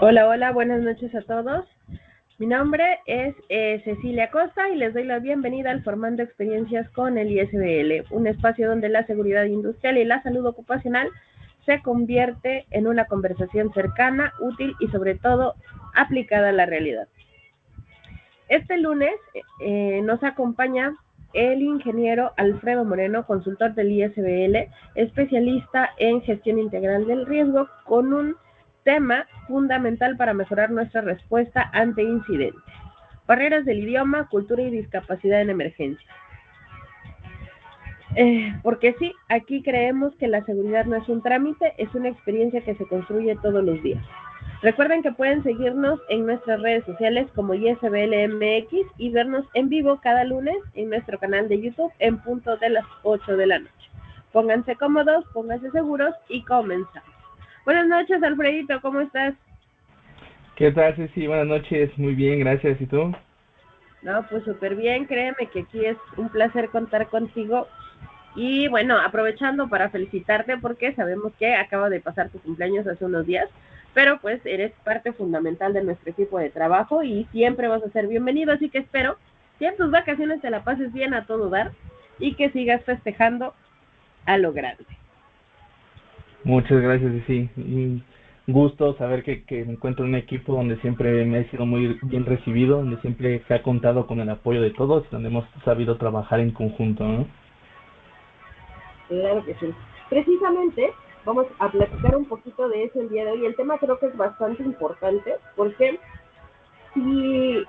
Hola, hola, buenas noches a todos. Mi nombre es Cecilia Costa y les doy la bienvenida al Formando Experiencias con el ISBL, un espacio donde la seguridad industrial y la salud ocupacional se convierte en una conversación cercana, útil y sobre todo aplicada a la realidad. Este lunes nos acompaña el ingeniero Alfredo Moreno, consultor del ISBL, especialista en gestión integral del riesgo, con un tema fundamental para mejorar nuestra respuesta ante incidentes: barreras del idioma, cultura y discapacidad en emergencia. Porque sí, aquí creemos que la seguridad no es un trámite, es una experiencia que se construye todos los días. Recuerden que pueden seguirnos en nuestras redes sociales como ISBLMX y vernos en vivo cada lunes en nuestro canal de YouTube en punto de las 8 de la noche. Pónganse cómodos, pónganse seguros y comenzamos. Buenas noches, Alfredito, ¿cómo estás? ¿Qué tal, Ceci? Buenas noches, muy bien, gracias. ¿Y tú? No, pues súper bien, créeme que aquí es un placer contar contigo. Y bueno, aprovechando para felicitarte porque sabemos que acaba de pasar tu cumpleaños hace unos días, pero pues eres parte fundamental de nuestro equipo de trabajo y siempre vas a ser bienvenido, así que espero que en tus vacaciones te la pases bien a todo dar y que sigas festejando a lo grande. Muchas gracias, Ceci. Un gusto saber que me encuentro en un equipo donde siempre me he sido muy bien recibido, donde siempre se ha contado con el apoyo de todos y donde hemos sabido trabajar en conjunto, ¿no? Claro que sí. Precisamente vamos a platicar un poquito de eso el día de hoy. El tema creo que es bastante importante porque si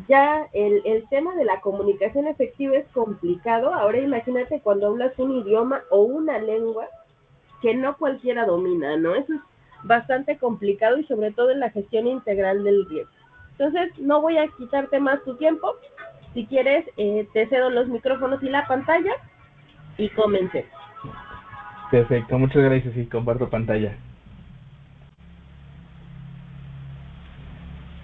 ya el tema de la comunicación efectiva es complicado. Ahora imagínate cuando hablas un idioma o una lengua que no cualquiera domina, ¿no? Eso es bastante complicado y sobre todo en la gestión integral del riesgo. Entonces, no voy a quitarte más tu tiempo. Si quieres, te cedo los micrófonos y la pantalla y comencemos. Perfecto, muchas gracias y comparto pantalla.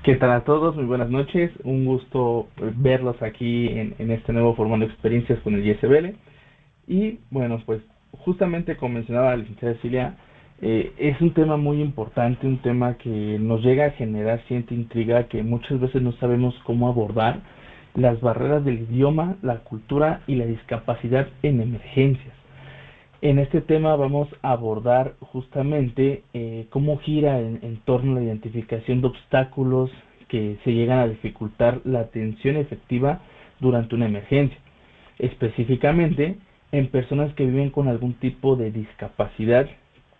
¿Qué tal a todos? Muy buenas noches. Un gusto verlos aquí en este nuevo Formando Experiencias con el ISBL. Y bueno, pues justamente como mencionaba la licenciada Cecilia, es un tema muy importante, un tema que nos llega a generar cierta intriga, que muchas veces no sabemos cómo abordar las barreras del idioma, la cultura y la discapacidad en emergencias. En este tema vamos a abordar justamente cómo gira en torno a la identificación de obstáculos que se llegan a dificultar la atención efectiva durante una emergencia, específicamente en personas que viven con algún tipo de discapacidad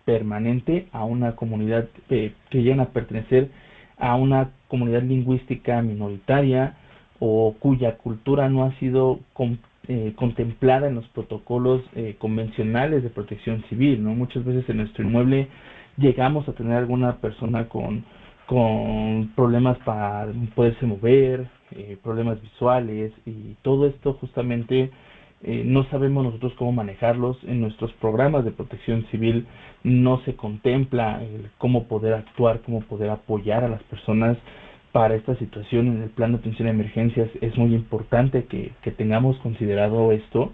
permanente a una comunidad que llegan a pertenecer a una comunidad lingüística minoritaria o cuya cultura no ha sido contemplada en los protocolos convencionales de protección civil, ¿no? Muchas veces en nuestro inmueble llegamos a tener alguna persona con problemas para poderse mover, problemas visuales y todo esto justamente no sabemos nosotros cómo manejarlos. En nuestros programas de protección civil no se contempla cómo poder actuar, cómo poder apoyar a las personas para esta situación. En el plan de atención a emergencias es muy importante que tengamos considerado esto,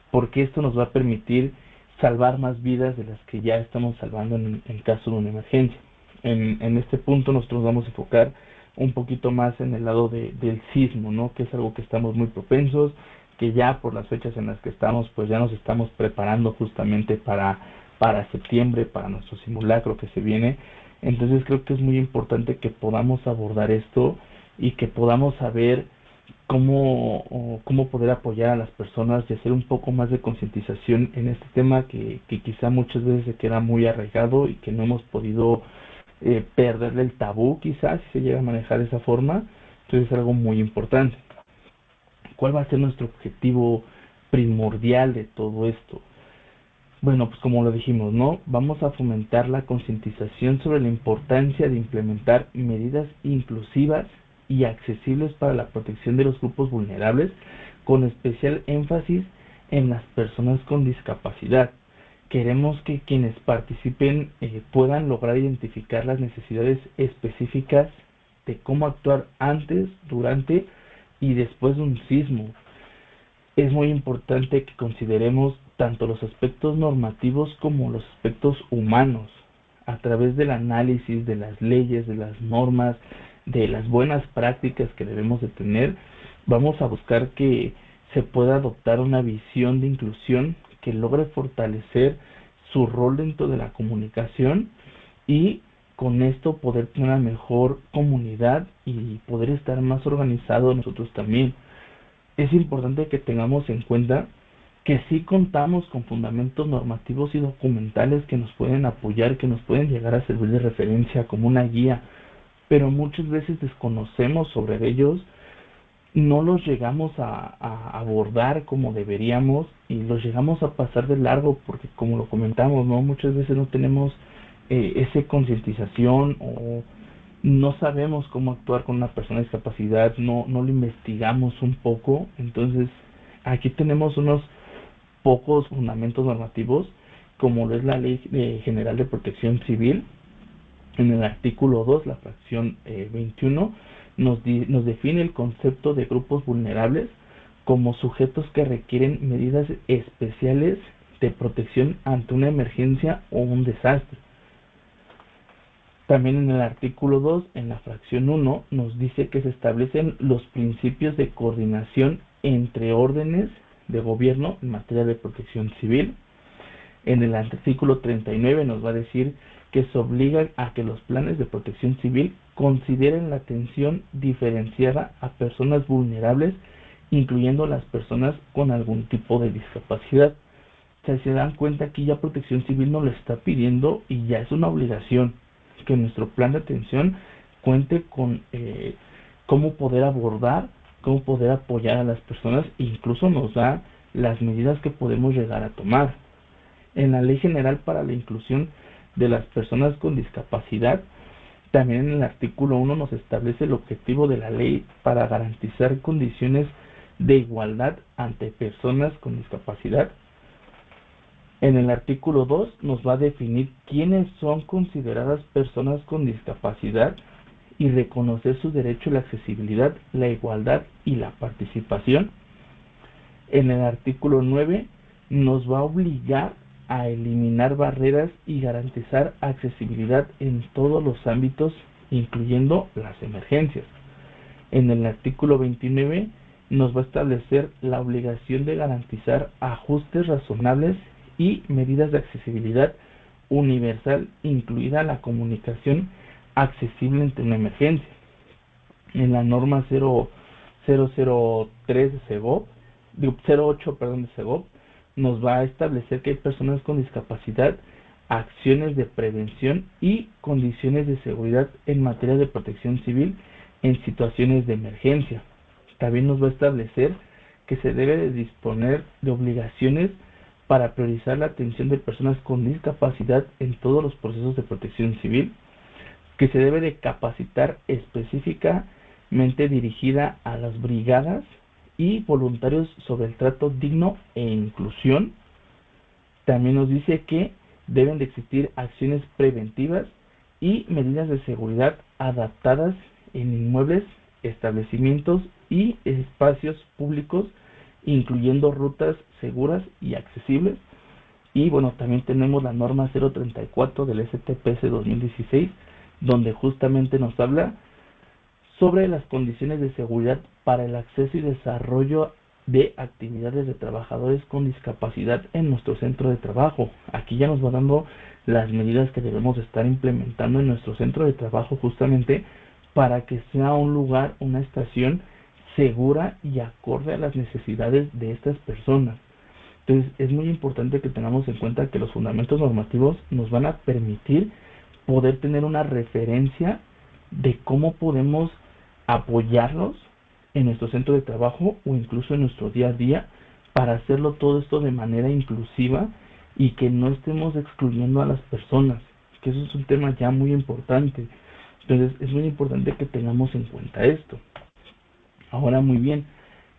porque esto nos va a permitir salvar más vidas de las que ya estamos salvando en caso de una emergencia. En este punto nosotros vamos a enfocar un poquito más en el lado del sismo, ¿no? Que es algo que estamos muy propensos, que ya por las fechas en las que estamos, pues ya nos estamos preparando justamente para septiembre, para nuestro simulacro que se viene. Entonces creo que es muy importante que podamos abordar esto y que podamos saber cómo poder apoyar a las personas y hacer un poco más de concientización en este tema que quizá muchas veces se queda muy arraigado y que no hemos podido perderle el tabú, quizás, si se llega a manejar de esa forma. Entonces es algo muy importante. ¿Cuál va a ser nuestro objetivo primordial de todo esto? Bueno, pues como lo dijimos, ¿no? Vamos a fomentar la concientización sobre la importancia de implementar medidas inclusivas y accesibles para la protección de los grupos vulnerables, con especial énfasis en las personas con discapacidad. Queremos que quienes participen puedan lograr identificar las necesidades específicas de cómo actuar antes, durante y después de un sismo. Es muy importante que consideremos tanto los aspectos normativos como los aspectos humanos. a través del análisis de las leyes, de las normas, de las buenas prácticas que debemos de tener, vamos a buscar que se pueda adoptar una visión de inclusión que logre fortalecer su rol dentro de la comunicación y con esto poder tener una mejor comunidad y poder estar más organizados nosotros también. Es importante que tengamos en cuenta que sí contamos con fundamentos normativos y documentales que nos pueden apoyar, que nos pueden llegar a servir de referencia como una guía, pero muchas veces desconocemos sobre ellos, no los llegamos a abordar como deberíamos y los llegamos a pasar de largo porque, como lo comentamos, ¿no? Muchas veces no tenemos esa concientización o no sabemos cómo actuar con una persona de discapacidad, no lo investigamos un poco. Entonces aquí tenemos unos pocos fundamentos normativos, como lo es la Ley General de Protección Civil. En el artículo 2, la fracción 21, nos define el concepto de grupos vulnerables como sujetos que requieren medidas especiales de protección ante una emergencia o un desastre. También en el artículo 2, en la fracción 1, nos dice que se establecen los principios de coordinación entre órdenes de gobierno en materia de protección civil. En el artículo 39 nos va a decir que se obliga a que los planes de protección civil consideren la atención diferenciada a personas vulnerables, incluyendo las personas con algún tipo de discapacidad. O sea, se dan cuenta que ya Protección Civil nos lo está pidiendo y ya es una obligación que nuestro plan de atención cuente con cómo poder abordar, cómo poder apoyar a las personas e incluso nos da las medidas que podemos llegar a tomar. En la Ley General para la Inclusión de las Personas con Discapacidad, también en el artículo 1 nos establece el objetivo de la ley para garantizar condiciones de igualdad ante personas con discapacidad. En el artículo 2 nos va a definir quiénes son consideradas personas con discapacidad y reconocer su derecho a la accesibilidad, la igualdad y la participación. En el artículo 9 nos va a obligar a eliminar barreras y garantizar accesibilidad en todos los ámbitos, incluyendo las emergencias. En el artículo 29 nos va a establecer la obligación de garantizar ajustes razonables y medidas de accesibilidad universal, incluida la comunicación accesible ante una emergencia. En la norma 003 de CEGOP, 08, de CEGOP, nos va a establecer que hay personas con discapacidad, acciones de prevención y condiciones de seguridad en materia de protección civil en situaciones de emergencia. También nos va a establecer que se debe de disponer de obligaciones para priorizar la atención de personas con discapacidad en todos los procesos de protección civil, que se debe de capacitar específicamente dirigida a las brigadas y voluntarios sobre el trato digno e inclusión. También nos dice que deben de existir acciones preventivas y medidas de seguridad adaptadas en inmuebles, establecimientos y espacios públicos, incluyendo rutas seguras y accesibles. Y bueno, también tenemos la norma 034 del STPS 2016, donde justamente nos habla sobre las condiciones de seguridad para el acceso y desarrollo de actividades de trabajadores con discapacidad en nuestro centro de trabajo. Aquí ya nos va dando las medidas que debemos estar implementando en nuestro centro de trabajo justamente para que sea un lugar, una estación segura y acorde a las necesidades de estas personas. Entonces es muy importante que tengamos en cuenta que los fundamentos normativos nos van a permitir poder tener una referencia de cómo podemos apoyarlos en nuestro centro de trabajo o incluso en nuestro día a día para hacerlo todo esto de manera inclusiva y que no estemos excluyendo a las personas, que eso es un tema ya muy importante. Entonces es muy importante que tengamos en cuenta esto. Ahora, muy bien,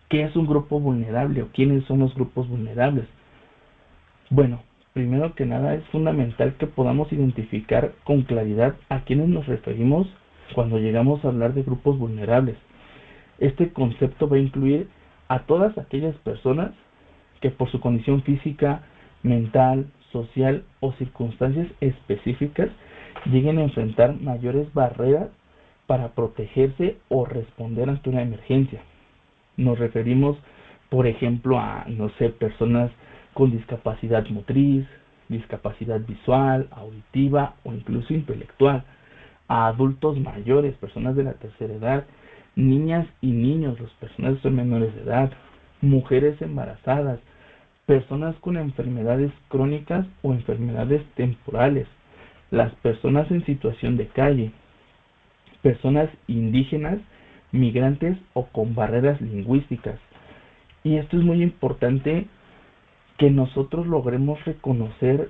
¿qué es un grupo vulnerable o quiénes son los grupos vulnerables? Bueno, primero que nada es fundamental que podamos identificar con claridad a quiénes nos referimos cuando llegamos a hablar de grupos vulnerables. Este concepto va a incluir a todas aquellas personas que por su condición física, mental, social o circunstancias específicas lleguen a enfrentar mayores barreras para protegerse o responder ante una emergencia. Nos referimos, por ejemplo, a, no sé, personas con discapacidad motriz, discapacidad visual, auditiva o incluso intelectual, a adultos mayores, personas de la tercera edad, niñas y niños, las personas que son menores de edad, mujeres embarazadas, personas con enfermedades crónicas o enfermedades temporales, las personas en situación de calle, personas indígenas, migrantes o con barreras lingüísticas. Y esto es muy importante, que nosotros logremos reconocer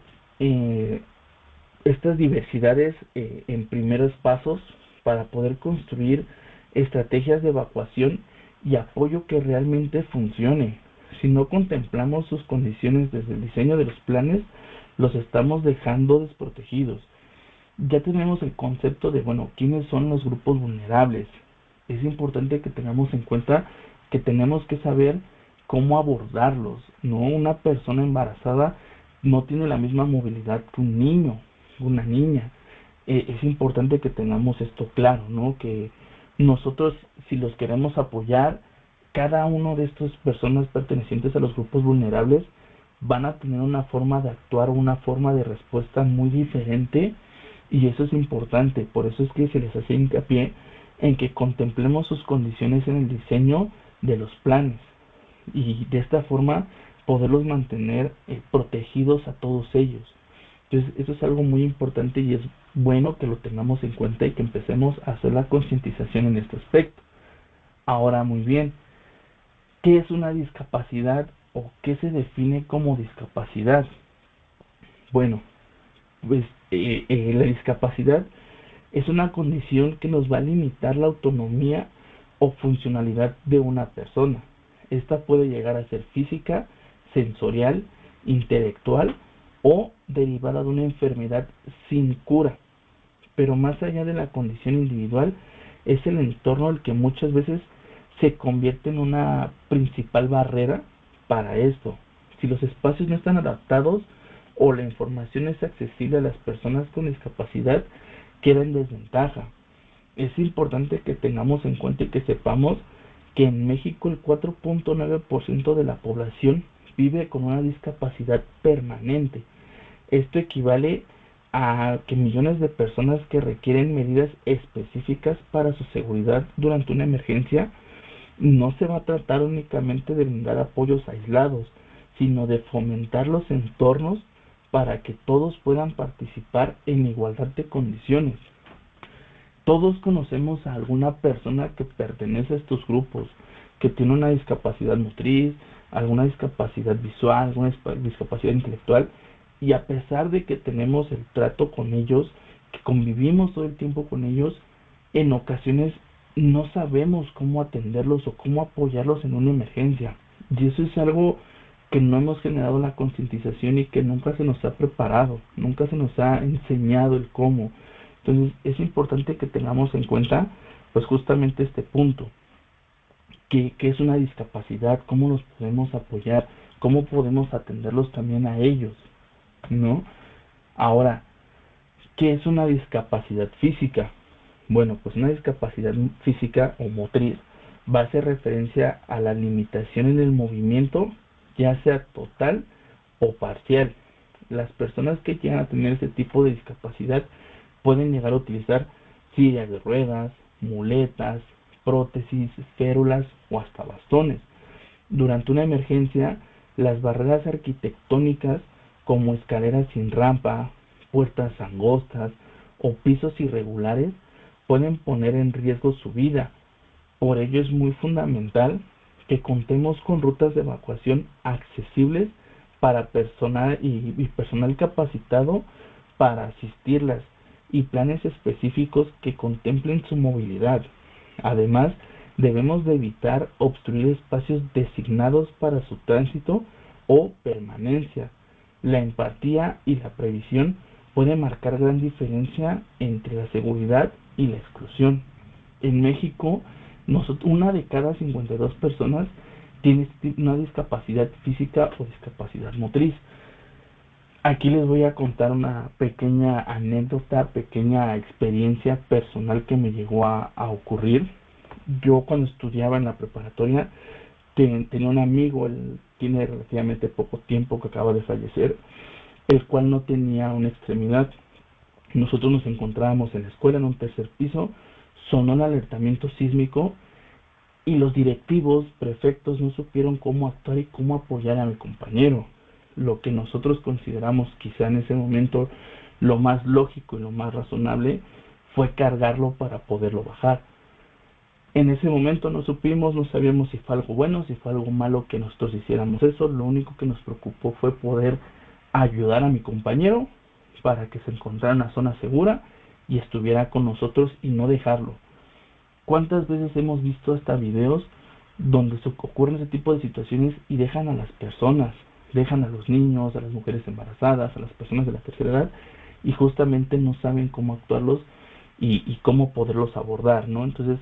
estas diversidades en primeros pasos para poder construir estrategias de evacuación y apoyo que realmente funcione. Si no contemplamos sus condiciones desde el diseño de los planes, los estamos dejando desprotegidos. Ya tenemos el concepto de, bueno, ¿quiénes son los grupos vulnerables? Es importante que tengamos en cuenta que tenemos que saber cómo abordarlos, ¿no? Una persona embarazada no tiene la misma movilidad que un niño, una niña. Es importante que tengamos esto claro, ¿no? Que nosotros, si los queremos apoyar, cada uno de estas personas pertenecientes a los grupos vulnerables van a tener una forma de actuar, una forma de respuesta muy diferente, y eso es importante. Por eso es que se les hace hincapié en que contemplemos sus condiciones en el diseño de los planes, y de esta forma poderlos mantener protegidos a todos ellos. Entonces, eso es algo muy importante y es bueno que lo tengamos en cuenta y que empecemos a hacer la concientización en este aspecto. Ahora, muy bien, ¿qué es una discapacidad o qué se define como discapacidad? Bueno, pues la discapacidad es una condición que nos va a limitar la autonomía o funcionalidad de una persona. Esta puede llegar a ser física, sensorial, intelectual o derivada de una enfermedad sin cura. Pero más allá de la condición individual, es el entorno el que muchas veces se convierte en una principal barrera para esto. Si los espacios no están adaptados o la información es accesible a las personas con discapacidad, queda en desventaja. Es importante que tengamos en cuenta y que sepamos que en México el 4.9% de la población vive con una discapacidad permanente. Esto equivale a que millones de personas que requieren medidas específicas para su seguridad durante una emergencia, no se va a tratar únicamente de brindar apoyos aislados, sino de fomentar los entornos para que todos puedan participar en igualdad de condiciones. Todos conocemos a alguna persona que pertenece a estos grupos, que tiene una discapacidad motriz, alguna discapacidad visual, alguna discapacidad intelectual, y a pesar de que tenemos el trato con ellos, que convivimos todo el tiempo con ellos, en ocasiones no sabemos cómo atenderlos o cómo apoyarlos en una emergencia. Y eso es algo que no hemos generado la concientización y que nunca se nos ha preparado, nunca se nos ha enseñado el cómo. Entonces es importante que tengamos en cuenta pues justamente este punto, que es una discapacidad, cómo nos podemos apoyar, cómo podemos atenderlos también a ellos, ¿no? Ahora, ¿qué es una discapacidad física? Bueno, pues una discapacidad física o motriz va a hacer referencia a la limitación en el movimiento, ya sea total o parcial. Las personas que llegan a tener este tipo de discapacidad pueden llegar a utilizar sillas de ruedas, muletas, prótesis, férulas o hasta bastones. Durante una emergencia, las barreras arquitectónicas como escaleras sin rampa, puertas angostas o pisos irregulares pueden poner en riesgo su vida. Por ello es muy fundamental que contemos con rutas de evacuación accesibles para personal y personal capacitado para asistirlas, y planes específicos que contemplen su movilidad. Además, debemos de evitar obstruir espacios designados para su tránsito o permanencia. La empatía y la previsión pueden marcar gran diferencia entre la seguridad y la exclusión. En México, una de cada 52 personas tiene una discapacidad física o discapacidad motriz. Aquí les voy a contar una pequeña anécdota, pequeña experiencia personal que me llegó a ocurrir. Yo cuando estudiaba en la preparatoria tenía un amigo, él tiene relativamente poco tiempo que acaba de fallecer, el cual no tenía una extremidad. Nosotros nos encontrábamos en la escuela en un tercer piso, sonó el alertamiento sísmico y los directivos, prefectos, no supieron cómo actuar y cómo apoyar a mi compañero. Lo que nosotros consideramos quizá en ese momento lo más lógico y lo más razonable fue cargarlo para poderlo bajar. En ese momento no supimos, no sabíamos si fue algo bueno, si fue algo malo que nosotros hiciéramos eso. Lo único que nos preocupó fue poder ayudar a mi compañero para que se encontrara en una zona segura y estuviera con nosotros y no dejarlo. ¿Cuántas veces hemos visto hasta videos donde ocurren ese tipo de situaciones y dejan a las personas, dejan a los niños, a las mujeres embarazadas, a las personas de la tercera edad y justamente no saben cómo actuarlos y cómo poderlos abordar, ¿no? Entonces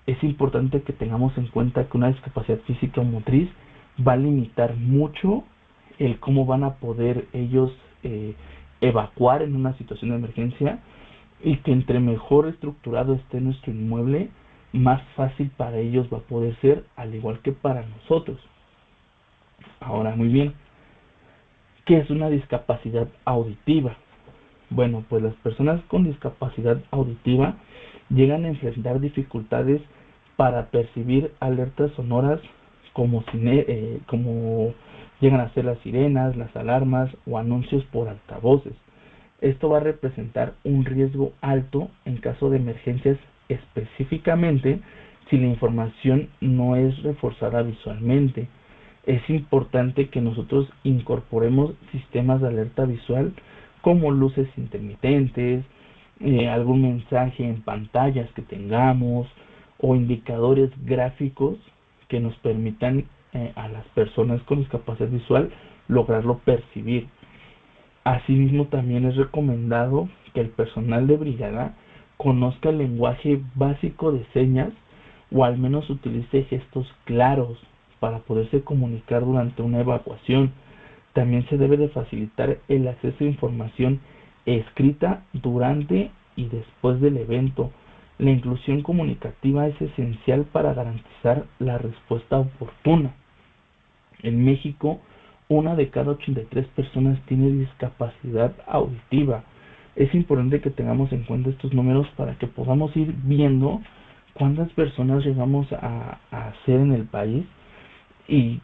es importante que tengamos en cuenta que una discapacidad física o motriz va a limitar mucho el cómo van a poder ellos evacuar en una situación de emergencia y que entre mejor estructurado esté nuestro inmueble, más fácil para ellos va a poder ser, al igual que para nosotros. Ahora, muy bien, ¿qué es una discapacidad auditiva? Bueno, pues las personas con discapacidad auditiva llegan a enfrentar dificultades para percibir alertas sonoras como llegan a ser las sirenas, las alarmas o anuncios por altavoces. Esto va a representar un riesgo alto en caso de emergencias, específicamente si la información no es reforzada visualmente. Es importante que nosotros incorporemos sistemas de alerta visual como luces intermitentes, algún mensaje en pantallas que tengamos o indicadores gráficos que nos permitan a las personas con discapacidad visual lograrlo percibir. Asimismo, también es recomendado que el personal de brigada conozca el lenguaje básico de señas o al menos utilice gestos claros para poderse comunicar durante una evacuación. También se debe de facilitar el acceso a información escrita durante y después del evento. La inclusión comunicativa es esencial para garantizar la respuesta oportuna. En México, una de cada 83 personas tiene discapacidad auditiva. Es importante que tengamos en cuenta estos números para que podamos ir viendo cuántas personas llegamos a ser en el país y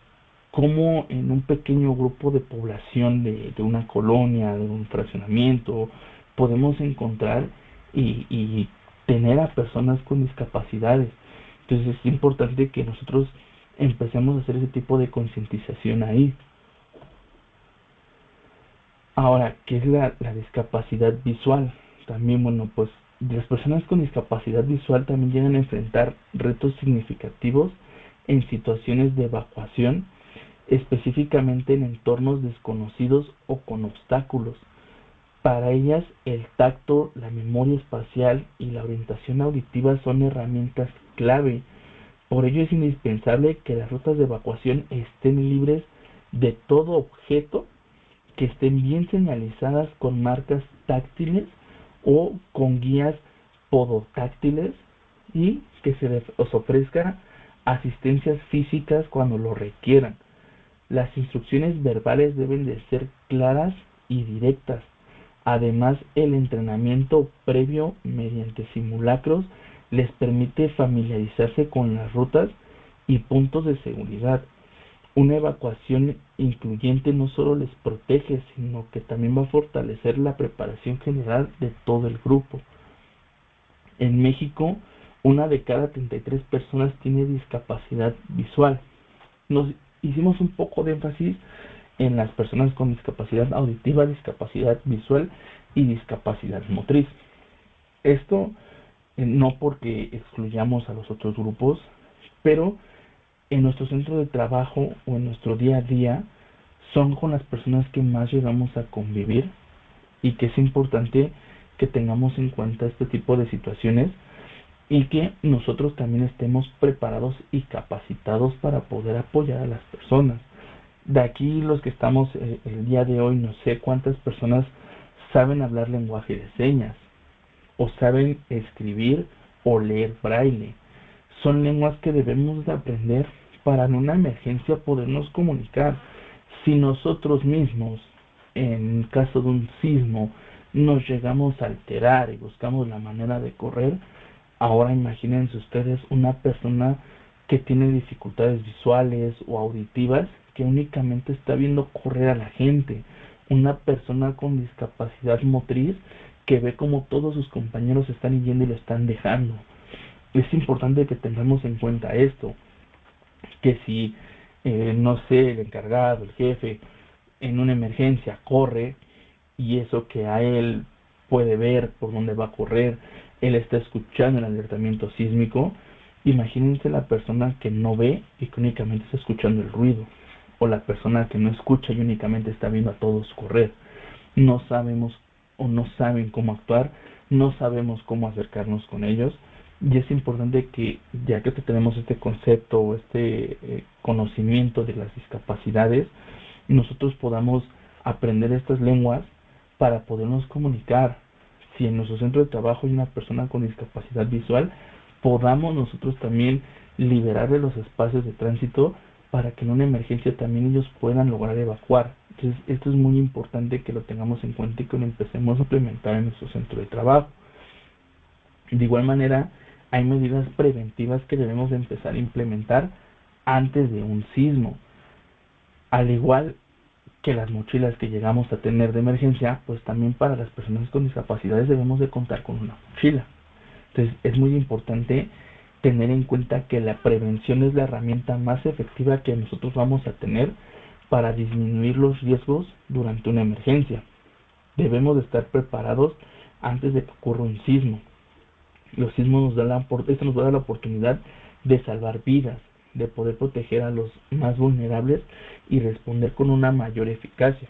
cómo en un pequeño grupo de población de una colonia, de un fraccionamiento, podemos encontrar y tener a personas con discapacidades. Entonces es importante que nosotros empecemos a hacer ese tipo de concientización ahí. Ahora, ¿qué es la discapacidad visual? También, bueno, pues las personas con discapacidad visual también llegan a enfrentar retos significativos en situaciones de evacuación, específicamente en entornos desconocidos o con obstáculos. Para ellas, el tacto, la memoria espacial y la orientación auditiva son herramientas clave. Por ello es indispensable que las rutas de evacuación estén libres de todo objeto, que estén bien señalizadas con marcas táctiles o con guías podotáctiles y que se les ofrezca asistencias físicas cuando lo requieran. Las instrucciones verbales deben de ser claras y directas. Además, el entrenamiento previo mediante simulacros les permite familiarizarse con las rutas y puntos de seguridad. Una evacuación incluyente no solo les protege, sino que también va a fortalecer la preparación general de todo el grupo. En México, una de cada 33 personas tiene discapacidad visual. Nos hicimos un poco de énfasis en las personas con discapacidad auditiva, discapacidad visual y discapacidad motriz. Esto no porque excluyamos a los otros grupos, pero en nuestro centro de trabajo o en nuestro día a día son con las personas que más llegamos a convivir y que es importante que tengamos en cuenta este tipo de situaciones y que nosotros también estemos preparados y capacitados para poder apoyar a las personas. De aquí los que estamos el día de hoy, no sé cuántas personas saben hablar lenguaje de señas, o saben escribir o leer braille. Son lenguas que debemos de aprender para en una emergencia podernos comunicar. Si nosotros mismos, en caso de un sismo, nos llegamos a alterar y buscamos la manera de correr, ahora imagínense ustedes una persona que tiene dificultades visuales o auditivas que únicamente está viendo correr a la gente, una persona con discapacidad motriz que ve como todos sus compañeros están yendo y lo están dejando. Es importante que tengamos en cuenta esto, que si, no sé, el encargado, el jefe, en una emergencia corre y eso que a él puede ver por dónde va a correr, él está escuchando el alertamiento sísmico, imagínense la persona que no ve y que únicamente está escuchando el ruido, o la persona que no escucha y únicamente está viendo a todos correr. No sabemos o no saben cómo actuar, no sabemos cómo acercarnos con ellos, y es importante que, ya que tenemos este concepto o este conocimiento de las discapacidades, nosotros podamos aprender estas lenguas para podernos comunicar. Si en nuestro centro de trabajo hay una persona con discapacidad visual, podamos nosotros también liberarle los espacios de tránsito para que en una emergencia también ellos puedan lograr evacuar. Entonces, esto es muy importante que lo tengamos en cuenta y que lo empecemos a implementar en nuestro centro de trabajo. De igual manera, hay medidas preventivas que debemos de empezar a implementar antes de un sismo. Al igual que las mochilas que llegamos a tener de emergencia, pues también para las personas con discapacidades debemos de contar con una mochila. Entonces es muy importante tener en cuenta que la prevención es la herramienta más efectiva que nosotros vamos a tener para disminuir los riesgos durante una emergencia. Debemos de estar preparados antes de que ocurra un sismo. Los sismos nos va a dar la oportunidad de salvar vidas, de poder proteger a los más vulnerables y responder con una mayor eficacia.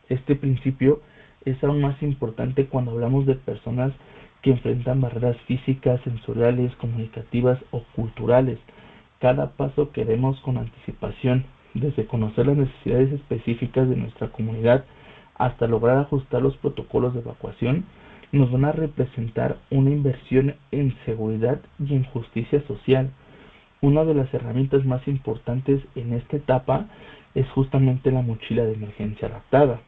Este principio es aún más importante cuando hablamos de personas que enfrentan barreras físicas, sensoriales, comunicativas o culturales. Cada paso que demos con anticipación, desde conocer las necesidades específicas de nuestra comunidad hasta lograr ajustar los protocolos de evacuación, nos van a representar una inversión en seguridad y en justicia social. Una de las herramientas más importantes en esta etapa es justamente la mochila de emergencia adaptada.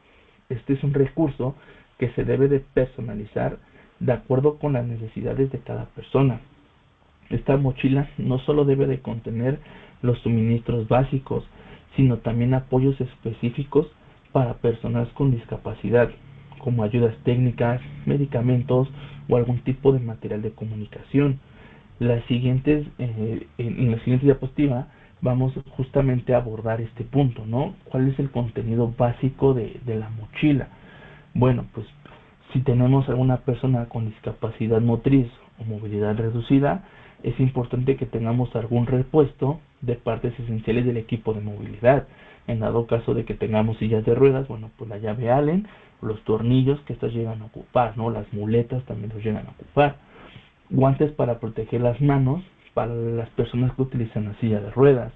Este es un recurso que se debe de personalizar de acuerdo con las necesidades de cada persona. Esta mochila no solo debe de contener los suministros básicos, sino también apoyos específicos para personas con discapacidad, como ayudas técnicas, medicamentos o algún tipo de material de comunicación. En la siguiente diapositiva vamos justamente a abordar este punto, ¿no? ¿Cuál es el contenido básico de la mochila? Bueno, pues si tenemos alguna persona con discapacidad motriz o movilidad reducida, es importante que tengamos algún repuesto de partes esenciales del equipo de movilidad. En dado caso de que tengamos sillas de ruedas, bueno, pues la llave Allen, los tornillos que estas llegan a ocupar, ¿no? Las muletas también los llegan a ocupar. Guantes para proteger las manos para las personas que utilizan la silla de ruedas.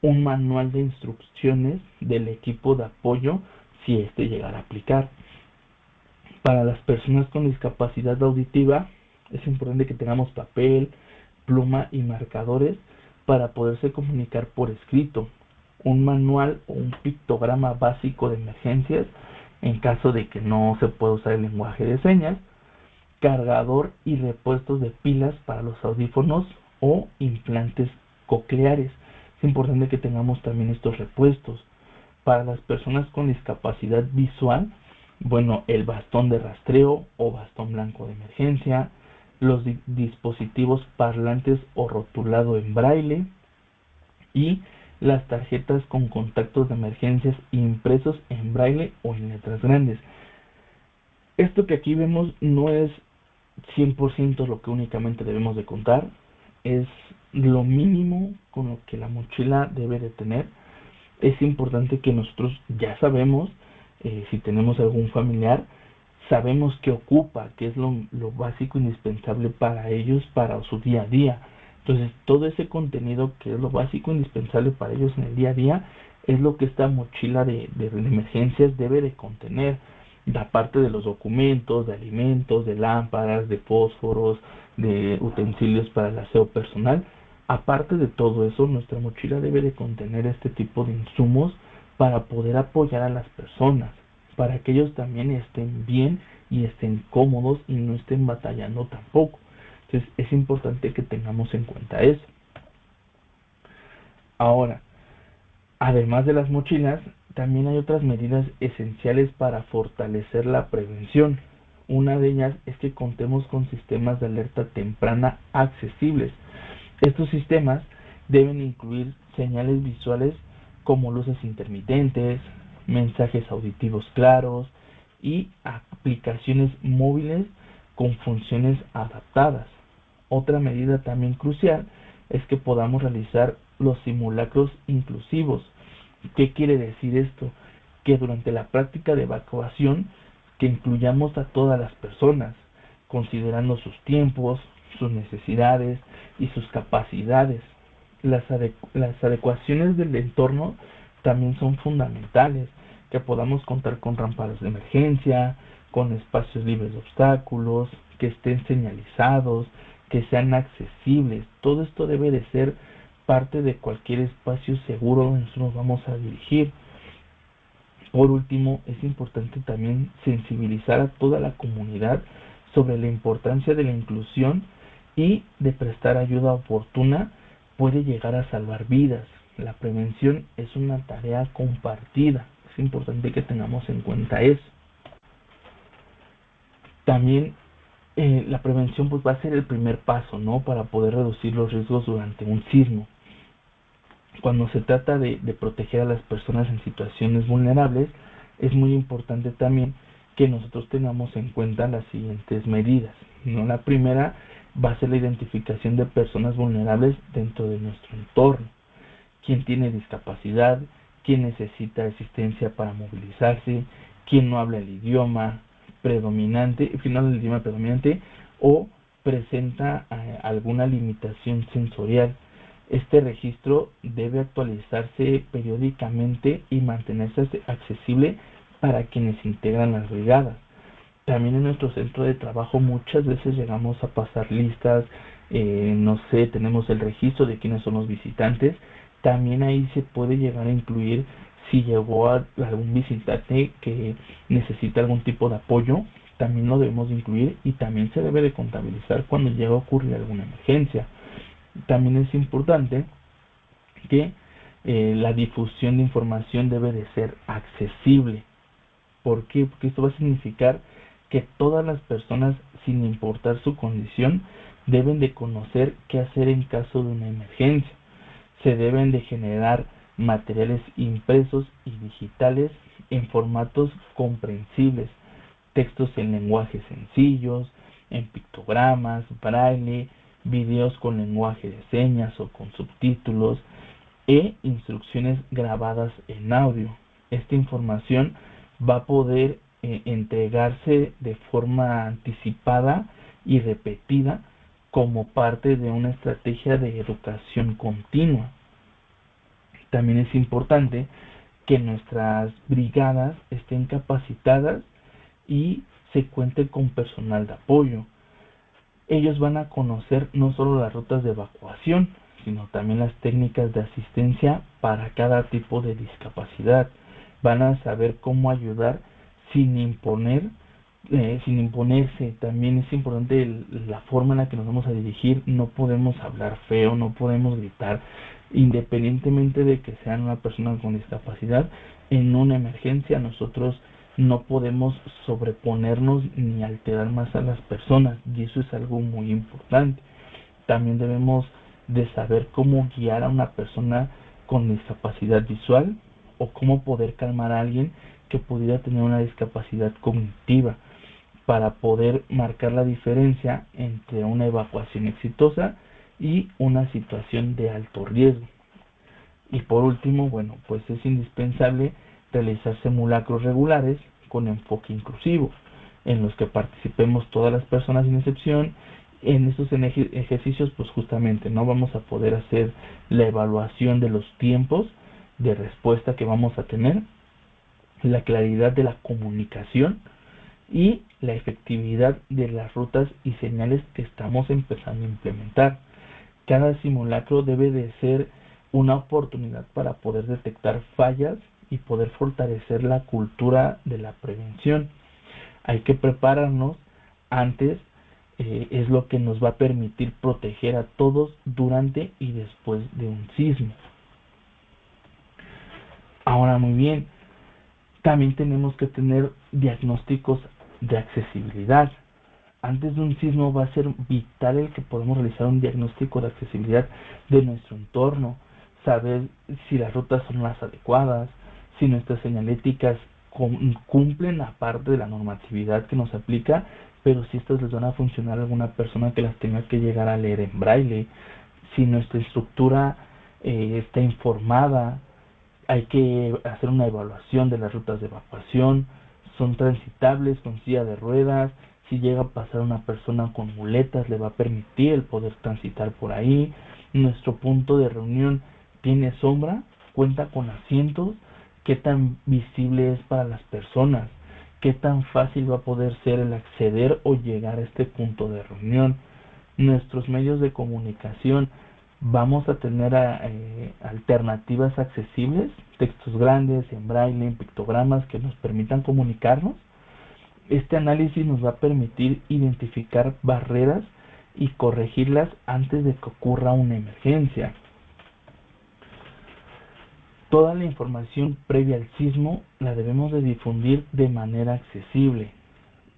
Un manual de instrucciones del equipo de apoyo si este llegara a aplicar. Para las personas con discapacidad auditiva, es importante que tengamos papel, pluma y marcadores para poderse comunicar por escrito. Un manual o un pictograma básico de emergencias en caso de que no se pueda usar el lenguaje de señas. Cargador y repuestos de pilas para los audífonos o implantes cocleares. Es importante que tengamos también estos repuestos. Para las personas con discapacidad visual, bueno, el bastón de rastreo o bastón blanco de emergencia, los dispositivos parlantes o rotulado en braille y las tarjetas con contactos de emergencias impresos en braille o en letras grandes. Esto que aquí vemos no es 100% lo que únicamente debemos de contar, es lo mínimo con lo que la mochila debe de tener. Es importante que nosotros ya sabemos, si tenemos algún familiar, sabemos qué ocupa, qué es lo básico indispensable para ellos, para su día a día. Entonces, todo ese contenido que es lo básico indispensable para ellos en el día a día, es lo que esta mochila de emergencias debe de contener. Aparte de los documentos, de alimentos, de lámparas, de fósforos, de utensilios para el aseo personal, aparte de todo eso, nuestra mochila debe de contener este tipo de insumos para poder apoyar a las personas, para que ellos también estén bien y estén cómodos y no estén batallando tampoco. Entonces es importante que tengamos en cuenta eso. Ahora, además de las mochilas, también hay otras medidas esenciales para fortalecer la prevención. Una de ellas es que contemos con sistemas de alerta temprana accesibles. Estos sistemas deben incluir señales visuales como luces intermitentes, mensajes auditivos claros y aplicaciones móviles con funciones adaptadas. Otra medida también crucial es que podamos realizar los simulacros inclusivos. ¿Qué quiere decir esto? Que durante la práctica de evacuación que incluyamos a todas las personas, considerando sus tiempos, sus necesidades y sus capacidades. Las adecuaciones del entorno también son fundamentales, que podamos contar con rampas de emergencia, con espacios libres de obstáculos, que estén señalizados, que sean accesibles. Todo esto debe de ser parte de cualquier espacio seguro donde nos vamos a dirigir. Por último, es importante también sensibilizar a toda la comunidad sobre la importancia de la inclusión y de prestar ayuda oportuna puede llegar a salvar vidas. La prevención es una tarea compartida. Es importante que tengamos en cuenta eso. También la prevención pues va a ser el primer paso, ¿no? Para poder reducir los riesgos durante un sismo. Cuando se trata de proteger a las personas en situaciones vulnerables, es muy importante también que nosotros tengamos en cuenta las siguientes medidas, ¿no? La primera va a ser la identificación de personas vulnerables dentro de nuestro entorno. Quién tiene discapacidad, quién necesita asistencia para movilizarse, quién no habla el idioma predominante, o presenta alguna limitación sensorial. Este registro debe actualizarse periódicamente y mantenerse accesible para quienes integran las brigadas. También en nuestro centro de trabajo muchas veces llegamos a pasar listas, tenemos el registro de quiénes son los visitantes. También ahí se puede llegar a incluir si llegó algún visitante que necesita algún tipo de apoyo, también lo debemos de incluir y también se debe de contabilizar cuando llega a ocurrir alguna emergencia. También es importante que la difusión de información debe de ser accesible. ¿Por qué? Porque esto va a significar que todas las personas, sin importar su condición, deben de conocer qué hacer en caso de una emergencia. Se deben de generar materiales impresos y digitales en formatos comprensibles, textos en lenguajes sencillos, en pictogramas, braille, videos con lenguaje de señas o con subtítulos e instrucciones grabadas en audio. Esta información va a poder entregarse de forma anticipada y repetida como parte de una estrategia de educación continua. También es importante que nuestras brigadas estén capacitadas y se cuente con personal de apoyo. Ellos van a conocer no solo las rutas de evacuación, sino también las técnicas de asistencia para cada tipo de discapacidad. Van a saber cómo ayudar sin imponerse. También es importante la forma en la que nos vamos a dirigir. No podemos hablar feo, no podemos gritar, independientemente de que sean una persona con discapacidad. En una emergencia nosotros no podemos sobreponernos ni alterar más a las personas, y eso es algo muy importante. También debemos de saber cómo guiar a una persona con discapacidad visual o cómo poder calmar a alguien que pudiera tener una discapacidad cognitiva, para poder marcar la diferencia entre una evacuación exitosa y una situación de alto riesgo. Y por último, pues es indispensable realizar simulacros regulares con enfoque inclusivo, en los que participemos todas las personas sin excepción. En estos ejercicios, pues justamente no vamos a poder hacer la evaluación de los tiempos de respuesta que vamos a tener, la claridad de la comunicación y la efectividad de las rutas y señales que estamos empezando a implementar. Cada simulacro debe de ser una oportunidad para poder detectar fallas y poder fortalecer la cultura de la prevención. Hay que prepararnos antes, es lo que nos va a permitir proteger a todos durante y después de un sismo. Ahora, muy bien, también tenemos que tener diagnósticos de accesibilidad. Antes de un sismo va a ser vital el que podamos realizar un diagnóstico de accesibilidad de nuestro entorno, saber si las rutas son las adecuadas, si nuestras señaléticas cumplen aparte de la normatividad que nos aplica, pero si estas les van a funcionar a alguna persona que las tenga que llegar a leer en braille, si nuestra estructura está informada. Hay que hacer una evaluación de las rutas de evacuación, son transitables con silla de ruedas, si llega a pasar una persona con muletas le va a permitir el poder transitar por ahí, nuestro punto de reunión tiene sombra, cuenta con asientos, qué tan visible es para las personas, qué tan fácil va a poder ser el acceder o llegar a este punto de reunión, nuestros medios de comunicación. Vamos a tener alternativas accesibles, textos grandes, en braille, en pictogramas que nos permitan comunicarnos. Este análisis nos va a permitir identificar barreras y corregirlas antes de que ocurra una emergencia. Toda la información previa al sismo la debemos de difundir de manera accesible.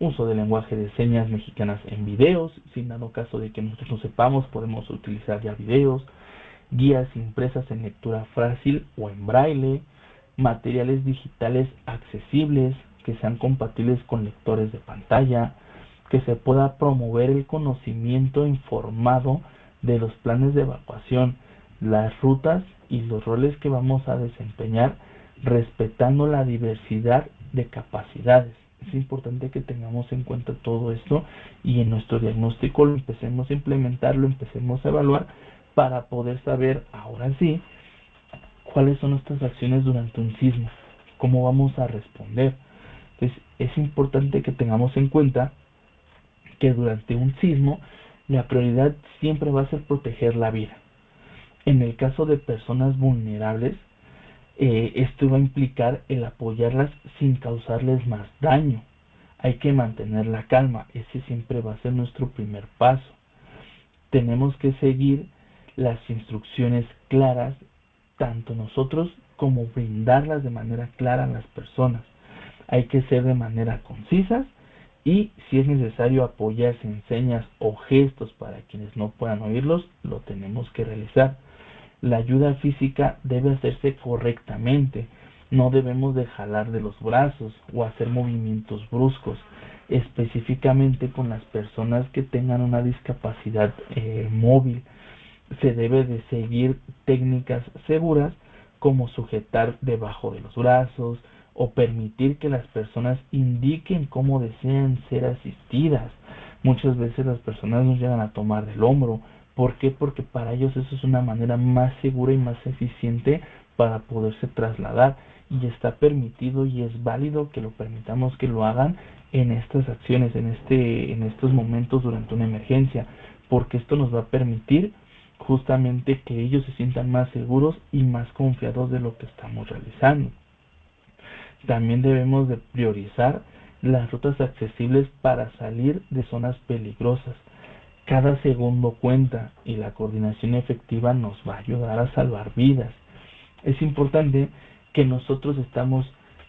Uso de lenguaje de señas mexicanas en videos, si en dado caso de que nosotros no sepamos, podemos utilizar ya videos, guías impresas en lectura fácil o en braille, materiales digitales accesibles que sean compatibles con lectores de pantalla, que se pueda promover el conocimiento informado de los planes de evacuación, las rutas y los roles que vamos a desempeñar, respetando la diversidad de capacidades. Es importante que tengamos en cuenta todo esto y en nuestro diagnóstico lo empecemos a implementar, lo empecemos a evaluar para poder saber, ahora sí, cuáles son nuestras acciones durante un sismo, cómo vamos a responder. Entonces, es importante que tengamos en cuenta que durante un sismo la prioridad siempre va a ser proteger la vida. En el caso de personas vulnerables, esto va a implicar el apoyarlas sin causarles más daño. Hay que mantener la calma, ese siempre va a ser nuestro primer paso. Tenemos que seguir las instrucciones claras, tanto nosotros como brindarlas de manera clara a las personas. Hay que ser de manera concisas y si es necesario apoyarse en señas o gestos para quienes no puedan oírlos, lo tenemos que realizar. La ayuda física debe hacerse correctamente, no debemos de jalar de los brazos o hacer movimientos bruscos, específicamente con las personas que tengan una discapacidad móvil. Se debe de seguir técnicas seguras como sujetar debajo de los brazos o permitir que las personas indiquen cómo desean ser asistidas. Muchas veces las personas nos llegan a tomar del hombro. ¿Por qué? Porque para ellos eso es una manera más segura y más eficiente para poderse trasladar y está permitido y es válido que lo permitamos que lo hagan en estas acciones, en estos momentos durante una emergencia, porque esto nos va a permitir justamente que ellos se sientan más seguros y más confiados de lo que estamos realizando. También debemos de priorizar las rutas accesibles para salir de zonas peligrosas. Cada segundo cuenta y la coordinación efectiva nos va a ayudar a salvar vidas. Es importante que nosotros estamos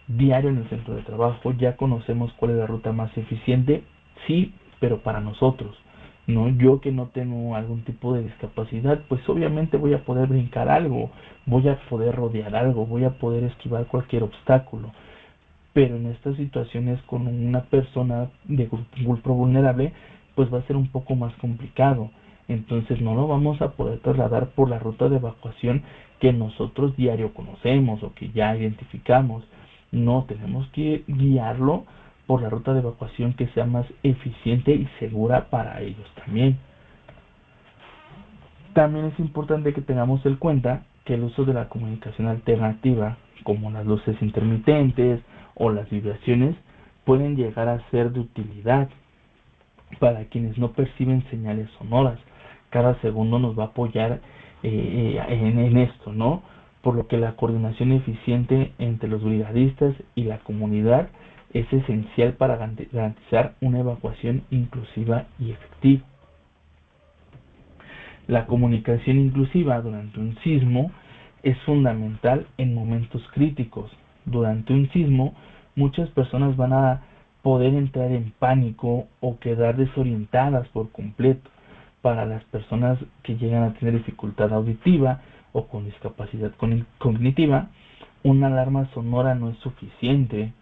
diario en el centro de trabajo, ya conocemos cuál es la ruta más eficiente, sí, pero para nosotros, ¿no? Yo que no tengo algún tipo de discapacidad, pues obviamente voy a poder brincar algo, voy a poder rodear algo, voy a poder esquivar cualquier obstáculo. Pero en estas situaciones con una persona de grupo vulnerable, pues va a ser un poco más complicado. Entonces no lo vamos a poder trasladar por la ruta de evacuación que nosotros diario conocemos o que ya identificamos. No, tenemos que guiarlo por la ruta de evacuación que sea más eficiente y segura para ellos también. También es importante que tengamos en cuenta que el uso de la comunicación alternativa, como las luces intermitentes o las vibraciones, pueden llegar a ser de utilidad para quienes no perciben señales sonoras. Cada segundo nos va a apoyar en esto, ¿no? Por lo que la coordinación eficiente entre los brigadistas y la comunidad es esencial para garantizar una evacuación inclusiva y efectiva. La comunicación inclusiva durante un sismo es fundamental en momentos críticos. Durante un sismo, muchas personas van a poder entrar en pánico o quedar desorientadas por completo. Para las personas que llegan a tener dificultad auditiva o con discapacidad cognitiva, una alarma sonora no es suficiente.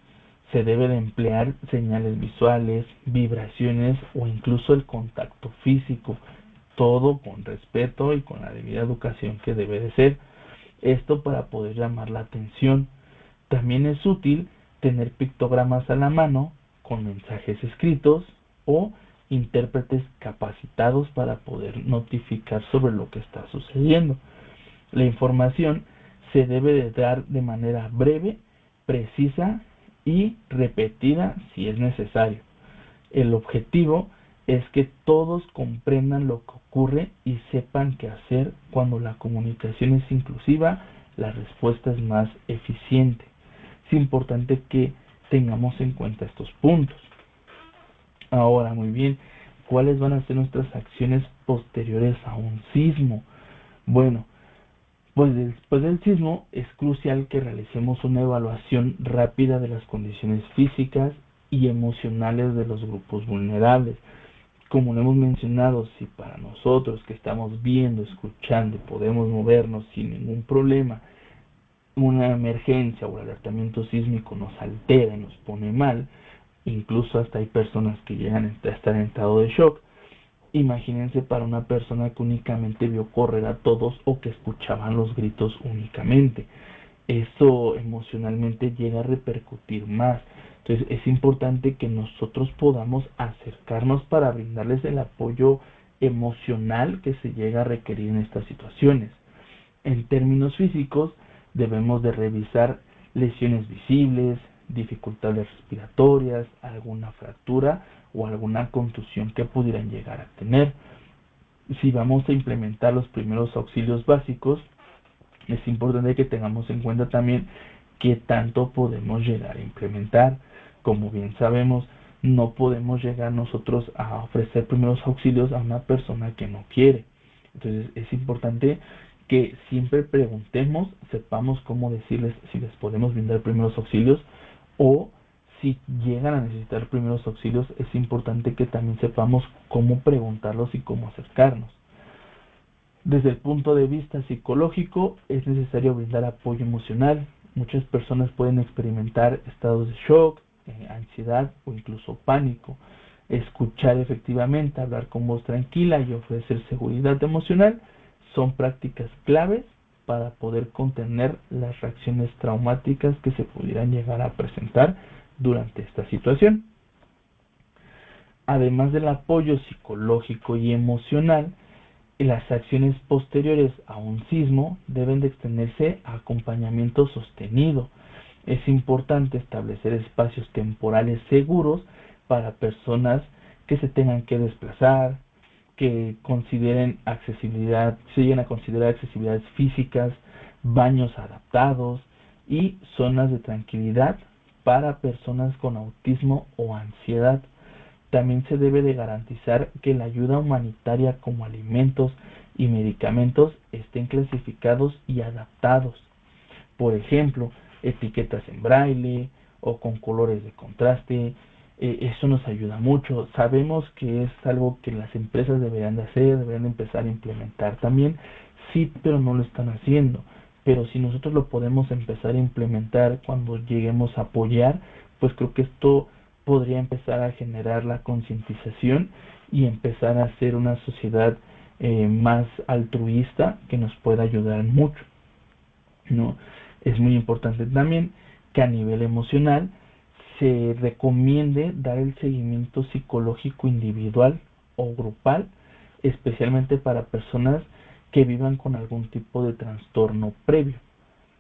Se debe de emplear señales visuales, vibraciones o incluso el contacto físico, todo con respeto y con la debida educación que debe de ser. Esto para poder llamar la atención. También es útil tener pictogramas a la mano con mensajes escritos o intérpretes capacitados para poder notificar sobre lo que está sucediendo. La información se debe de dar de manera breve, precisa y repetida si es necesario. El objetivo es que todos comprendan lo que ocurre y sepan qué hacer. Cuando la comunicación es inclusiva, la respuesta es más eficiente. Es importante que tengamos en cuenta estos puntos. Ahora, muy bien, ¿cuáles van a ser nuestras acciones posteriores a un sismo? Bueno, pues después del sismo es crucial que realicemos una evaluación rápida de las condiciones físicas y emocionales de los grupos vulnerables. Como lo hemos mencionado, si para nosotros que estamos viendo, escuchando, podemos movernos sin ningún problema, una emergencia o el alertamiento sísmico nos altera y nos pone mal, incluso hasta hay personas que llegan a estar en estado de shock. Imagínense para una persona que únicamente vio correr a todos o que escuchaban los gritos únicamente. Esto emocionalmente llega a repercutir más. Entonces es importante que nosotros podamos acercarnos para brindarles el apoyo emocional que se llega a requerir en estas situaciones. En términos físicos, debemos de revisar lesiones visibles, dificultades respiratorias, alguna fractura o alguna contusión que pudieran llegar a tener. Si vamos a implementar los primeros auxilios básicos, es importante que tengamos en cuenta también qué tanto podemos llegar a implementar. Como bien sabemos, no podemos llegar nosotros a ofrecer primeros auxilios a una persona que no quiere. Entonces es importante que siempre preguntemos, sepamos cómo decirles si les podemos brindar primeros auxilios, o si llegan a necesitar primeros auxilios, es importante que también sepamos cómo preguntarlos y cómo acercarnos. Desde el punto de vista psicológico, es necesario brindar apoyo emocional. Muchas personas pueden experimentar estados de shock, ansiedad o incluso pánico. Escuchar efectivamente, hablar con voz tranquila y ofrecer seguridad emocional son prácticas claves para poder contener las reacciones traumáticas que se pudieran llegar a presentar durante esta situación. Además del apoyo psicológico y emocional, las acciones posteriores a un sismo deben de extenderse a acompañamiento sostenido. Es importante establecer espacios temporales seguros para personas que se tengan que desplazar, que consideren accesibilidad, se lleguen a considerar accesibilidades físicas, baños adaptados y zonas de tranquilidad para personas con autismo o ansiedad. También se debe de garantizar que la ayuda humanitaria como alimentos y medicamentos estén clasificados y adaptados. Por ejemplo, etiquetas en braille o con colores de contraste. Eso nos ayuda mucho. Sabemos que es algo que las empresas deberían de hacer, deberían de empezar a implementar también. Sí, pero no lo están haciendo. Pero si nosotros lo podemos empezar a implementar cuando lleguemos a apoyar, pues creo que esto podría empezar a generar la concientización y empezar a ser una sociedad más altruista que nos pueda ayudar mucho, ¿no? Es muy importante también que a nivel emocional se recomiende dar el seguimiento psicológico individual o grupal, especialmente para personas que vivan con algún tipo de trastorno previo.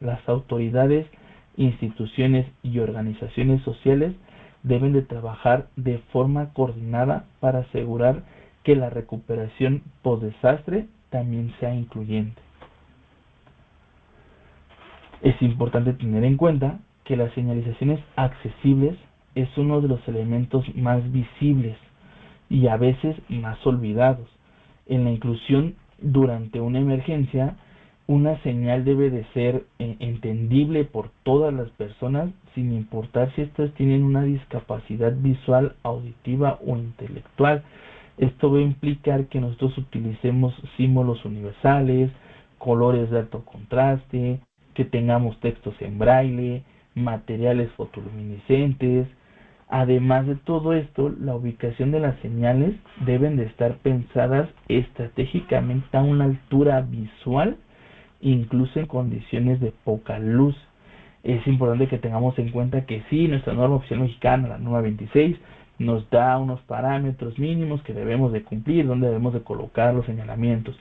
Las autoridades, instituciones y organizaciones sociales deben de trabajar de forma coordinada para asegurar que la recuperación post-desastre también sea incluyente. Es importante tener en cuenta que las señalizaciones accesibles es uno de los elementos más visibles y a veces más olvidados. En la inclusión durante una emergencia, una señal debe de ser entendible por todas las personas sin importar si éstas tienen una discapacidad visual, auditiva o intelectual. Esto va a implicar que nosotros utilicemos símbolos universales, colores de alto contraste, que tengamos textos en braille, materiales fotoluminiscentes. Además de todo esto, la ubicación de las señales deben de estar pensadas estratégicamente a una altura visual, incluso en condiciones de poca luz. Es importante que tengamos en cuenta que sí, nuestra norma oficial mexicana, la norma 26, nos da unos parámetros mínimos que debemos de cumplir, donde debemos de colocar los señalamientos.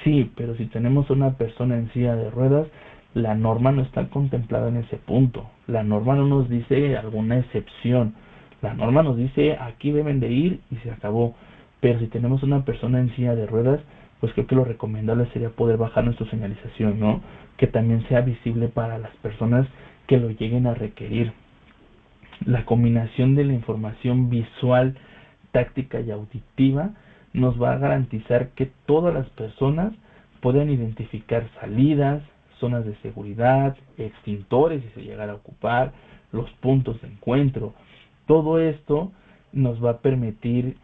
Sí, pero si tenemos a una persona en silla de ruedas, la norma no está contemplada en ese punto. La norma no nos dice alguna excepción. La norma nos dice aquí deben de ir y se acabó. Pero si tenemos una persona en silla de ruedas, pues creo que lo recomendable sería poder bajar nuestra señalización, ¿no? Que también sea visible para las personas que lo lleguen a requerir. La combinación de la información visual, táctica y auditiva nos va a garantizar que todas las personas puedan identificar salidas, zonas de seguridad, extintores si se llegara a ocupar, los puntos de encuentro. Todo esto nos va a permitir,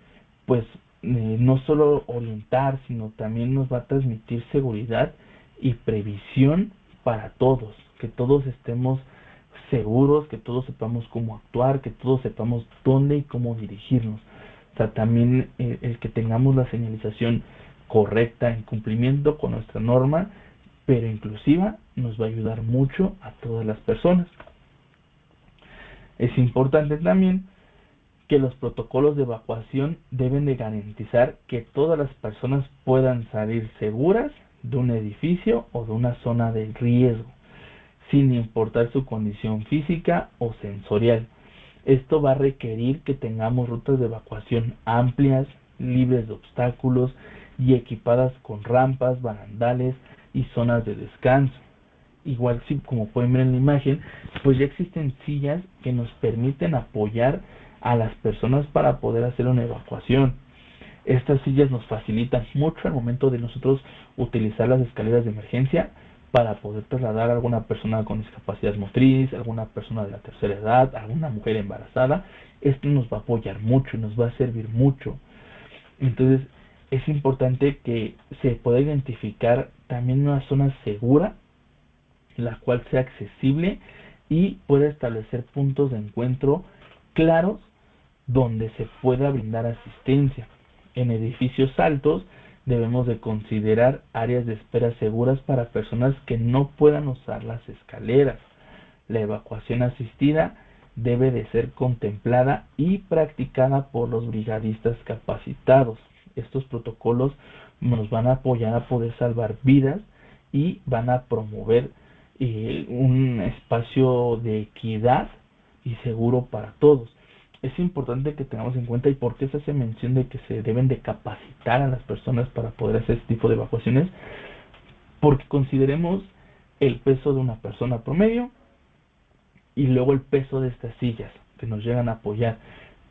pues, no solo orientar, sino también nos va a transmitir seguridad y previsión para todos, que todos estemos seguros, que todos sepamos cómo actuar, que todos sepamos dónde y cómo dirigirnos. O sea, también el que tengamos la señalización correcta en cumplimiento con nuestra norma, pero inclusiva, nos va a ayudar mucho a todas las personas. Es importante también que los protocolos de evacuación deben de garantizar que todas las personas puedan salir seguras de un edificio o de una zona de riesgo, sin importar su condición física o sensorial. Esto va a requerir que tengamos rutas de evacuación amplias, libres de obstáculos y equipadas con rampas, barandales y zonas de descanso. Igual, si como pueden ver en la imagen, pues ya existen sillas que nos permiten apoyar a las personas para poder hacer una evacuación. Estas sillas nos facilitan mucho al momento de nosotros utilizar las escaleras de emergencia para poder trasladar a alguna persona con discapacidad motriz, alguna persona de la tercera edad, alguna mujer embarazada. Esto nos va a apoyar mucho y nos va a servir mucho. Entonces, es importante que se pueda identificar también una zona segura, la cual sea accesible y pueda establecer puntos de encuentro claros donde se pueda brindar asistencia. En edificios altos debemos de considerar áreas de espera seguras para personas que no puedan usar las escaleras. La evacuación asistida debe de ser contemplada y practicada por los brigadistas capacitados. Estos protocolos nos van a apoyar a poder salvar vidas y van a promover un espacio de equidad y seguro para todos. Es importante que tengamos en cuenta y por qué se hace mención de que se deben de capacitar a las personas para poder hacer este tipo de evacuaciones, porque consideremos el peso de una persona promedio y luego el peso de estas sillas que nos llegan a apoyar.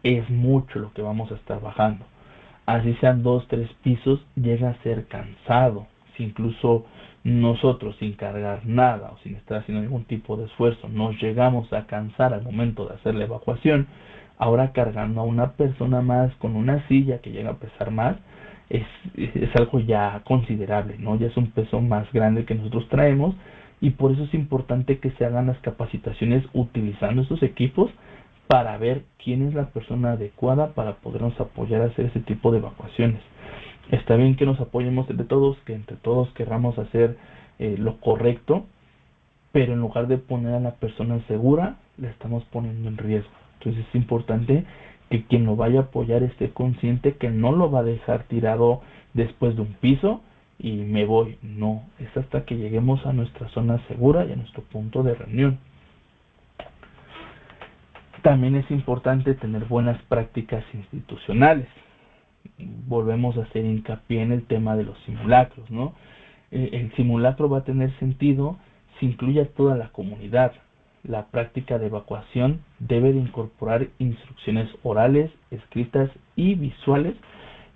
Es mucho lo que vamos a estar bajando. Así sean 2, 3 pisos, llega a ser cansado. Si incluso nosotros sin cargar nada o sin estar haciendo ningún tipo de esfuerzo nos llegamos a cansar al momento de hacer la evacuación, ahora cargando a una persona más con una silla que llega a pesar más, es algo ya considerable, ¿no? Ya es un peso más grande que nosotros traemos y por eso es importante que se hagan las capacitaciones utilizando estos equipos para ver quién es la persona adecuada para podernos apoyar a hacer ese tipo de evacuaciones. Está bien que nos apoyemos entre todos, que entre todos querramos hacer lo correcto, pero en lugar de poner a la persona segura, la estamos poniendo en riesgo. Entonces es importante que quien lo vaya a apoyar esté consciente que no lo va a dejar tirado después de un piso, y me voy. No, es hasta que lleguemos a nuestra zona segura y a nuestro punto de reunión. También es importante tener buenas prácticas institucionales. Volvemos a hacer hincapié en el tema de los simulacros, ¿no? El simulacro va a tener sentido si incluye a toda la comunidad. La práctica de evacuación debe de incorporar instrucciones orales, escritas y visuales,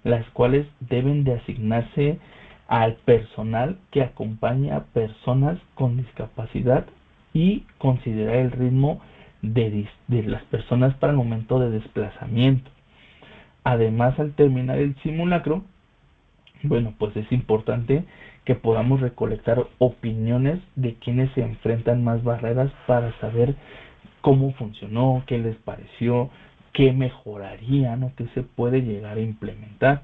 las cuales deben de asignarse al personal que acompaña a personas con discapacidad y considerar el ritmo de las personas para el momento de desplazamiento. Además, al terminar el simulacro, bueno, pues es importante que podamos recolectar opiniones de quienes se enfrentan más barreras para saber cómo funcionó, qué les pareció, qué mejorarían o qué se puede llegar a implementar.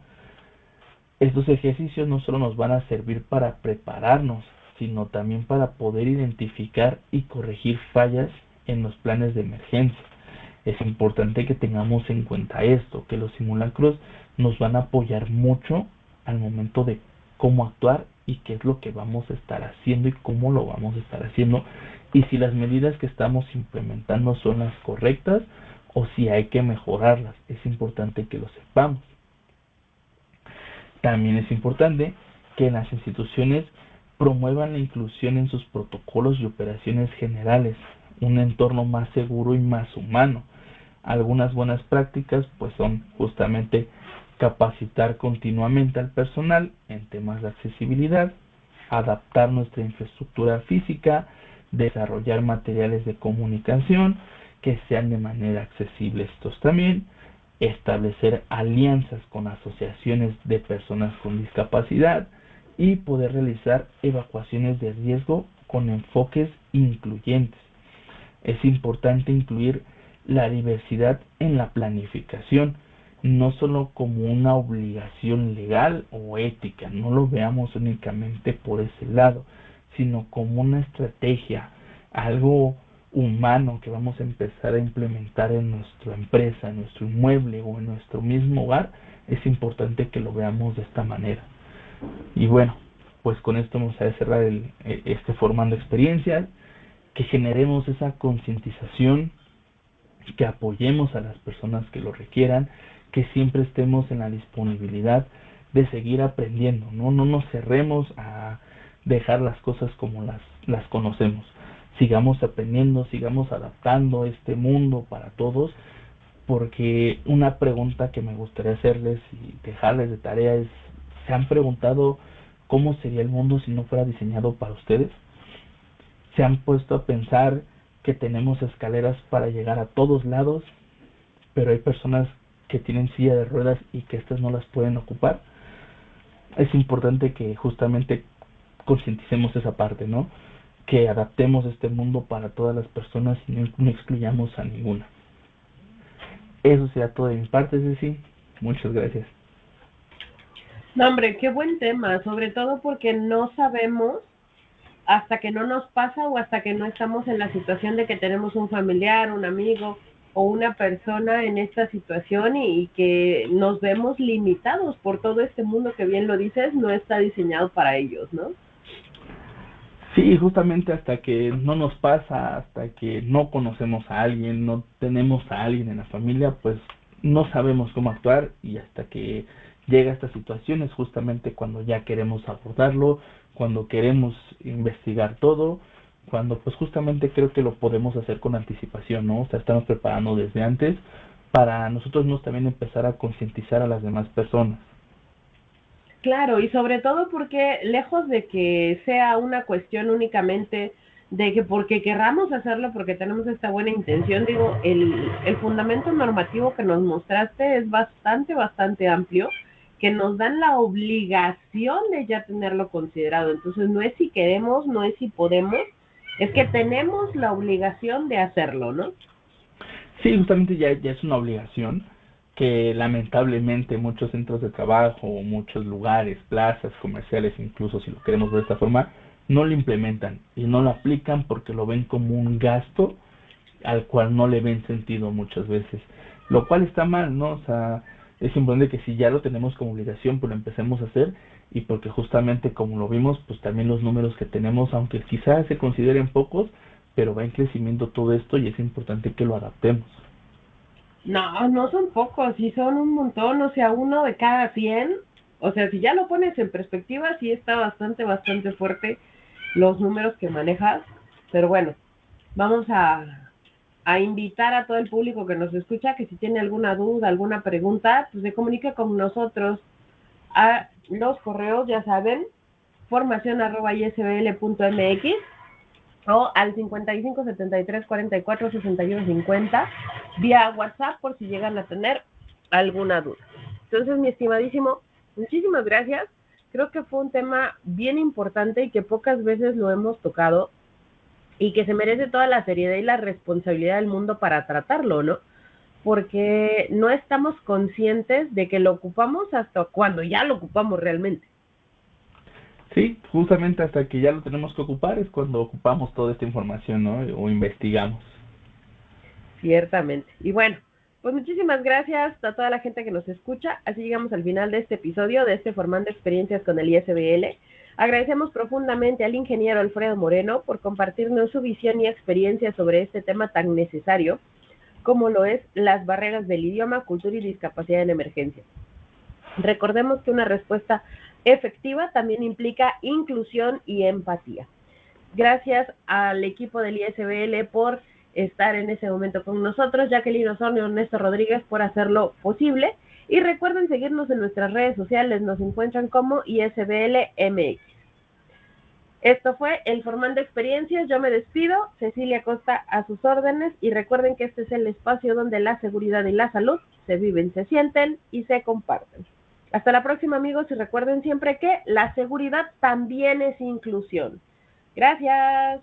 Estos ejercicios no solo nos van a servir para prepararnos, sino también para poder identificar y corregir fallas en los planes de emergencia. Es importante que tengamos en cuenta esto, que los simulacros nos van a apoyar mucho al momento de cómo actuar y qué es lo que vamos a estar haciendo y cómo lo vamos a estar haciendo, y si las medidas que estamos implementando son las correctas o si hay que mejorarlas. Es importante que lo sepamos. También es importante que las instituciones promuevan la inclusión en sus protocolos y operaciones generales, un entorno más seguro y más humano. Algunas buenas prácticas pues son justamente capacitar continuamente al personal en temas de accesibilidad, adaptar nuestra infraestructura física, desarrollar materiales de comunicación que sean de manera accesible estos también, establecer alianzas con asociaciones de personas con discapacidad y poder realizar evacuaciones de riesgo con enfoques incluyentes. Es importante incluir la diversidad en la planificación, no solo como una obligación legal o ética, no lo veamos únicamente por ese lado, sino como una estrategia, algo humano que vamos a empezar a implementar en nuestra empresa, en nuestro inmueble o en nuestro mismo hogar. Es importante que lo veamos de esta manera. Y bueno, pues con esto vamos a cerrar formando experiencias, que generemos esa concientización, que apoyemos a las personas que lo requieran, que siempre estemos en la disponibilidad de seguir aprendiendo, no nos cerremos a dejar las cosas como las conocemos. Sigamos aprendiendo, sigamos adaptando este mundo para todos, porque una pregunta que me gustaría hacerles y dejarles de tarea es: ¿se han preguntado cómo sería el mundo si no fuera diseñado para ustedes? ¿Se han puesto a pensar que tenemos escaleras para llegar a todos lados, pero hay personas que tienen silla de ruedas y que estas no las pueden ocupar? Es importante que justamente concienticemos esa parte, ¿no? Que adaptemos este mundo para todas las personas y no excluyamos a ninguna. Eso será todo de mi parte, Ceci. Muchas gracias. No, hombre, qué buen tema, sobre todo porque no sabemos hasta que no nos pasa o hasta que no estamos en la situación de que tenemos un familiar, un amigo o una persona en esta situación y que nos vemos limitados por todo este mundo que, bien lo dices, no está diseñado para ellos, ¿no? Sí, justamente hasta que no nos pasa, hasta que no conocemos a alguien, no tenemos a alguien en la familia, pues no sabemos cómo actuar, y hasta que llega esta situación es justamente cuando ya queremos abordarlo, cuando queremos investigar todo, cuando pues justamente creo que lo podemos hacer con anticipación, ¿no? O sea, estamos preparando desde antes para nosotros mismos también empezar a concientizar a las demás personas. Claro, y sobre todo porque lejos de que sea una cuestión únicamente de que porque querramos hacerlo, porque tenemos esta buena intención, digo, el fundamento normativo que nos mostraste es bastante amplio, que nos dan la obligación de ya tenerlo considerado. Entonces no es si queremos, no es si podemos, es que tenemos la obligación de hacerlo, ¿no? Sí, justamente ya es una obligación que lamentablemente muchos centros de trabajo, muchos lugares, plazas comerciales, incluso si lo queremos ver de esta forma, no lo implementan y no lo aplican porque lo ven como un gasto al cual no le ven sentido muchas veces, lo cual está mal, ¿no? O sea, es importante que si ya lo tenemos como obligación, pues lo empecemos a hacer y porque justamente como lo vimos, pues también los números que tenemos, aunque quizás se consideren pocos, pero va en crecimiento todo esto y es importante que lo adaptemos. No, no son pocos, sí son un montón, o sea, 1 de cada 100. O sea, si ya lo pones en perspectiva, sí está bastante fuerte los números que manejas. Pero bueno, vamos a invitar a todo el público que nos escucha que si tiene alguna duda, alguna pregunta, pues se comunique con nosotros a los correos, ya saben, formacion@isbl.mx o al 55 73 44 61 50 vía WhatsApp por si llegan a tener alguna duda. Entonces, mi estimadísimo, muchísimas gracias. Creo que fue un tema bien importante y que pocas veces lo hemos tocado y que se merece toda la seriedad y la responsabilidad del mundo para tratarlo, ¿no? Porque no estamos conscientes de que lo ocupamos hasta cuando ya lo ocupamos realmente. Sí, justamente hasta que ya lo tenemos que ocupar es cuando ocupamos toda esta información, ¿no? O investigamos. Ciertamente. Y bueno, pues muchísimas gracias a toda la gente que nos escucha. Así llegamos al final de este episodio de este Formando Experiencias con el ISBL. Agradecemos profundamente al ingeniero Alfredo Moreno por compartirnos su visión y experiencia sobre este tema tan necesario como lo es las barreras del idioma, cultura y discapacidad en emergencia. Recordemos que una respuesta efectiva también implica inclusión y empatía. Gracias al equipo del ISBL por estar en ese momento con nosotros, Jacqueline Osornio y Ernesto Rodríguez por hacerlo posible. Y recuerden seguirnos en nuestras redes sociales, nos encuentran como ISBL MX. Esto fue el Formando Experiencias, yo me despido, Cecilia Costa a sus órdenes y recuerden que este es el espacio donde la seguridad y la salud se viven, se sienten y se comparten. Hasta la próxima amigos y recuerden siempre que la seguridad también es inclusión. Gracias.